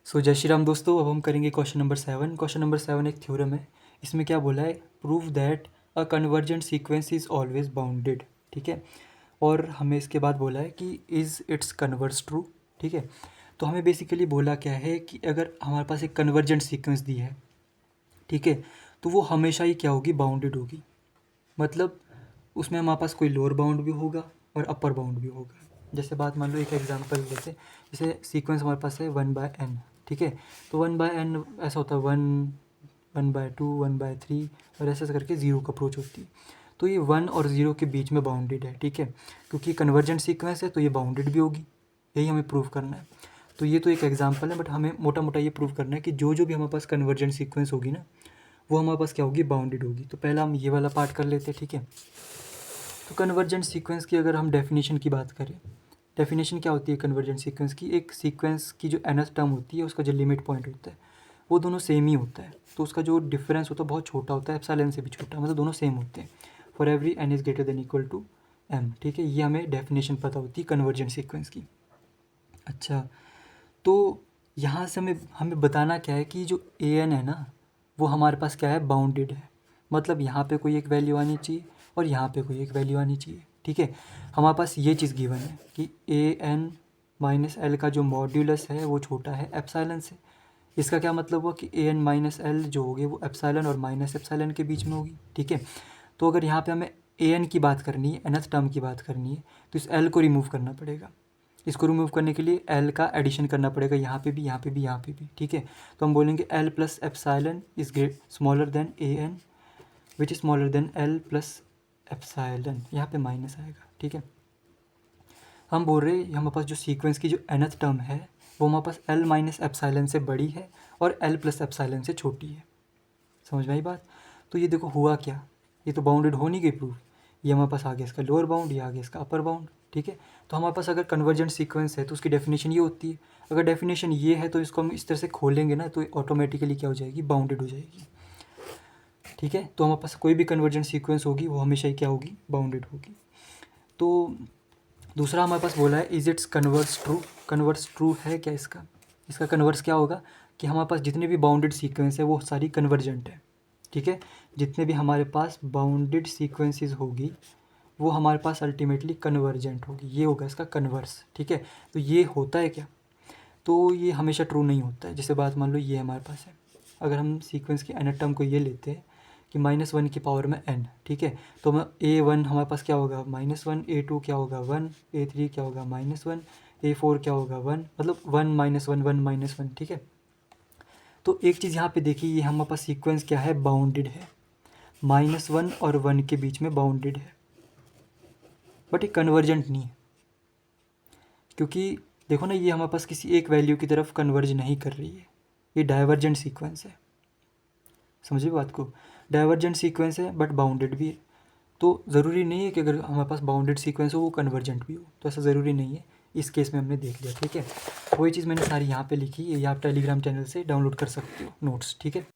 जय श्री राम दोस्तों। अब हम करेंगे क्वेश्चन नंबर 7। क्वेश्चन नंबर 7 एक थ्योरम है। इसमें क्या बोला है, prove that a convergent sequence is always bounded. ठीक है, और हमें इसके बाद बोला है कि इज़ इट्स कन्वर्स ट्रू। ठीक है, तो हमें बेसिकली बोला क्या है कि अगर हमारे पास एक कन्वर्जेंट सीक्वेंस दी है, ठीक है, तो वो हमेशा ही क्या होगी, बाउंडेड होगी। मतलब उसमें हमारे पास कोई लोअर बाउंड भी होगा और अपर बाउंड भी होगा। जैसे बात मान लो, एक एग्जांपल लेते, जैसे सीक्वेंस हमारे पास है 1/n। ठीक है, तो 1/n ऐसा होता है 1/2 1/3 और ऐसे करके 0 का अप्रोच होती है। तो ये 1 और 0 के बीच में बाउंडेड है। ठीक है, क्योंकि कन्वर्जेंट सीक्वेंस है तो ये बाउंडेड भी होगी। यही हमें प्रूव करना है। तो ये तो एक एग्जाम्पल है, बट हमें मोटा मोटा ये प्रूव करना है कि जो जो भी हमारे पास कन्वर्जेंट सीक्वेंस होगी ना, वो हमारे पास क्या होगी, बाउंडेड होगी। तो पहला हम ये वाला पार्ट कर लेते हैं। ठीक है, तो कन्वर्जेंट सीक्वेंस की अगर हम डेफिनेशन की बात करें, डेफिनेशन क्या होती है कन्वर्जेंट सीक्वेंस की, एक सीक्वेंस की जो nth टर्म होती है, उसका जो लिमिट पॉइंट होता है वो दोनों सेम ही होता है। तो उसका जो डिफरेंस होता है बहुत छोटा होता है, एप्सिलॉन से भी छोटा, मतलब दोनों सेम होते हैं। For every n is greater than equal to m। ठीक है, ये हमें डेफिनेशन पता होती है कन्वर्जेंट सीक्वेंस की। अच्छा, तो यहाँ से हमें हमें बताना क्या है कि जो an है ना, वो हमारे पास क्या है, बाउंडेड है। मतलब यहाँ पे कोई एक वैल्यू आनी चाहिए और यहाँ पे कोई एक वैल्यू आनी चाहिए। ठीक है, हमारे पास ये चीज़ गिवन है कि an माइनस एल का जो मॉड्यूलस है वो छोटा है एप्सिलॉन से। इसका क्या मतलब हुआ कि an माइनस एल जो होगी वो एप्सिलॉन और माइनस एप्सिलॉन के बीच में होगी। ठीक है, तो अगर यहाँ पे हमें an की बात करनी है, nth टर्म की बात करनी है, तो इस l को रिमूव करना पड़ेगा। इसको रिमूव करने के लिए l का एडिशन करना पड़ेगा, यहाँ पे भी, यहाँ पे भी, यहाँ पे भी। ठीक है, तो हम बोलेंगे l plus epsilon is great smaller than an which is smaller than l plus epsilon, यहाँ पे माइनस आएगा। ठीक है, हम बोल रहे हैं हमारे पास जो सीक्वेंस की जो nth टर्म है वो हमारे पास l माइनस एप्सिलॉन से बड़ी है और l प्लस एप्सिलॉन से छोटी है। समझ में आई बात? तो ये देखो हुआ क्या, ये तो बाउंडेड हो नहीं गई प्रूफ। ये हमारे पास आ गया इसका लोअर बाउंड, ये आ गया इसका अपर बाउंड। ठीक है, तो हमारे पास अगर कन्वर्जेंट सीक्वेंस है तो उसकी डेफिनेशन ये होती है। अगर डेफिनेशन ये है तो इसको हम इस तरह से खोलेंगे ना, तो ऑटोमेटिकली क्या हो जाएगी, बाउंडेड हो जाएगी। ठीक है, तो हमारे पास कोई भी कन्वर्जेंट सीक्वेंस होगी वो हमेशा ही क्या होगी, बाउंडेड होगी। तो दूसरा हमारे पास बोला है is it's converse true. Converse true है क्या इसका, इसका कन्वर्स क्या होगा कि हमारे पास जितने भी बाउंडेड सीक्वेंस है वो सारी कन्वर्जेंट है। ठीक है, जितने भी हमारे पास बाउंडेड सीक्वेंसेस होगी वो हमारे पास अल्टीमेटली कन्वर्जेंट होगी। ये होगा इसका कन्वर्स। ठीक है, तो ये होता है क्या, तो ये हमेशा ट्रू नहीं होता है। जैसे बात मान लो ये हमारे पास है, अगर हम सीक्वेंस के nth टर्म को ये लेते हैं कि -1 की पावर में n। ठीक है, तो हम a1 हमारे पास क्या होगा, -1, a2 क्या होगा 1, a3 क्या होगा -1, a4 क्या होगा 1, मतलब 1 -1 1 -1। ठीक है, तो एक चीज़ यहाँ पे देखिए, ये हमारे पास सीक्वेंस क्या है, बाउंडेड है। -1 और 1 के बीच में बाउंडेड है, बट ये कन्वर्जेंट नहीं है। क्योंकि देखो ना, ये हमारे पास किसी एक वैल्यू की तरफ कन्वर्ज नहीं कर रही है, ये डाइवर्जेंट सीक्वेंस है। समझिए बात को, डाइवर्जेंट सीक्वेंस है बट बाउंडेड भी है। तो ज़रूरी नहीं है कि अगर हमारे पास बाउंडेड सीक्वेंस हो वो कन्वर्जेंट भी हो, तो ऐसा ज़रूरी नहीं है। इस केस में हमने देख लिया। ठीक है, वही चीज़ मैंने सारी यहाँ पे लिखी है, ये आप टेलीग्राम चैनल से डाउनलोड कर सकते हो नोट्स। ठीक है।